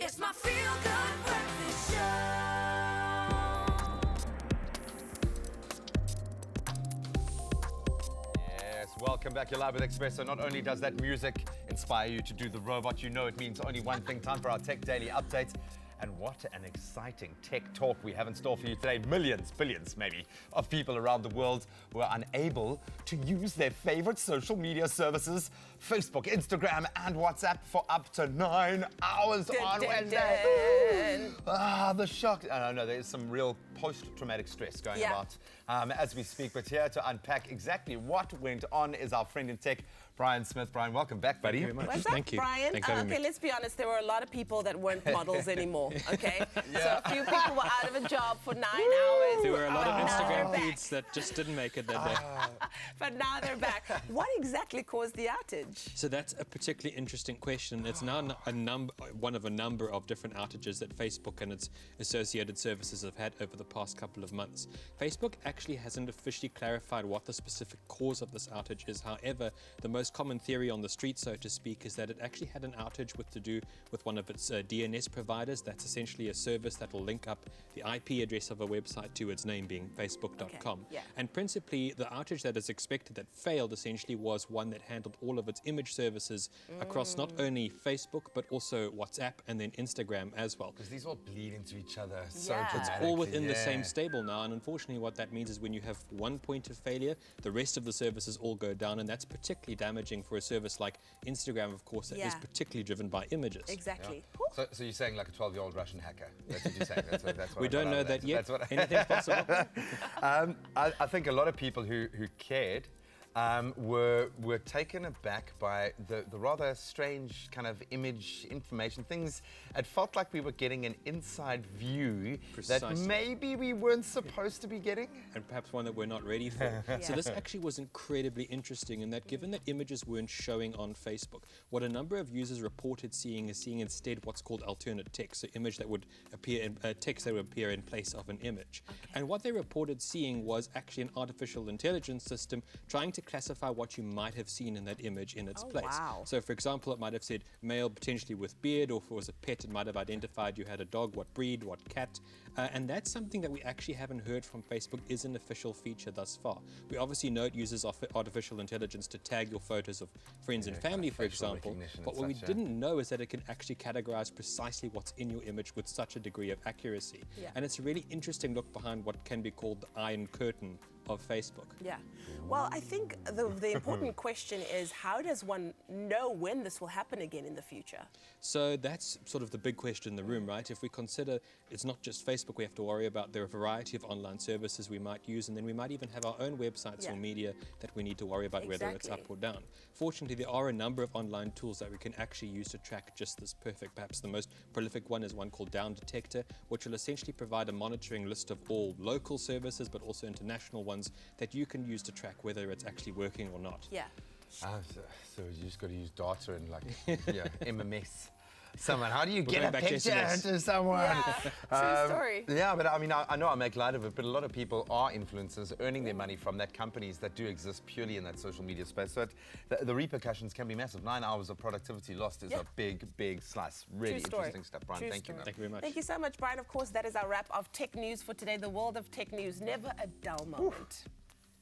It's my feel-good breakfast show. Yes, welcome back. You're live with Expresso. Not only does that music inspire you to do the robot, you know it means only one thing. Time for our Tech Daily Update. And what an exciting tech talk we have in store for you today. Millions, billions maybe, of people around the world who are unable to use their favorite social media services, Facebook, Instagram, and WhatsApp for up to 9 hours on Wednesday. The shock. I know there is some real post-traumatic stress going about as we speak. But here to unpack exactly what went on is our friend in tech, Brian Smith. Brian, welcome back, buddy. Thank you very much. What's up, Thank you. Brian? Thanks for having me. Let's be honest, there were a lot of people that weren't models anymore, okay? So a few people were out of a job for 9 hours. There were a lot of Now Instagram they're feeds that just didn't make it that day. But now they're back. What exactly caused the outage? So that's a particularly interesting question. It's now one of a number of different outages that Facebook and its associated services have had over the past couple of months. Facebook actually hasn't officially clarified what the specific cause of this outage is. However, the most common theory on the street, so to speak, is that it actually had an outage to do with one of its DNS providers. That's essentially a service that will link up the IP address of a website to its name, being facebook.com. Okay, yeah. And principally, the outage that is expected that failed essentially was one that handled all of its image services across not only Facebook, but also WhatsApp and then Instagram as well. Because these all bleed into each other so Yeah. It's dramatically. all within the same stable now, and unfortunately what that means is when you have one point of failure, the rest of the services all go down, and that's particularly damaging for a service like Instagram, of course, that is particularly driven by images. Exactly. So you're saying like a 12-year-old Russian hacker? That's what you're saying? That's what We I don't got out know of that yet. That's what Anything's possible. I think a lot of people who cared were taken aback by the rather strange kind of image information. Things, it felt like we were getting an inside view that Precisely. maybe we weren't supposed to be getting. And perhaps one that we're not ready for. So this actually was incredibly interesting in that given that images weren't showing on Facebook, what a number of users reported seeing is seeing instead what's called alternate text, so image that would appear in text that would appear in place of an image. And what they reported seeing was actually an artificial intelligence system trying to classify what you might have seen in that image in its place. Wow. So for example, it might have said male potentially with beard, or if it was a pet, it might have identified you had a dog, what breed, what cat. And that's something that we actually haven't heard from Facebook is an official feature thus far. We obviously know it uses artificial intelligence to tag your photos of friends and family, for example. But what we didn't know is that it can actually categorize precisely what's in your image with such a degree of accuracy. And it's a really interesting look behind what can be called the Iron Curtain of Facebook. Yeah. Well, I think the important question is, how does one know when this will happen again in the future? So that's sort of the big question in the room, right? If we consider it's not just Facebook we have to worry about, there are a variety of online services we might use, and then we might even have our own websites or media that we need to worry about whether it's up or down. Fortunately, there are a number of online tools that we can actually use to track just this perfect. Perhaps the most prolific one is one called Down Detector, which will essentially provide a monitoring list of all local services, but also international ones that you can use to track whether it's actually working or not. Yeah. So you just got to use data and like MMS. Someone, how do you get a picture into someone? True story. Yeah, but I mean, I know I make light of it, but a lot of people are influencers earning their money from that, companies that do exist purely in that social media space. So the repercussions can be massive. 9 hours of productivity lost is a big, big slice. Really interesting stuff, Brian. Thank you, man. Thank you very much. Thank you so much, Brian. Of course, that is our wrap of tech news for today. The world of tech news, never a dull moment.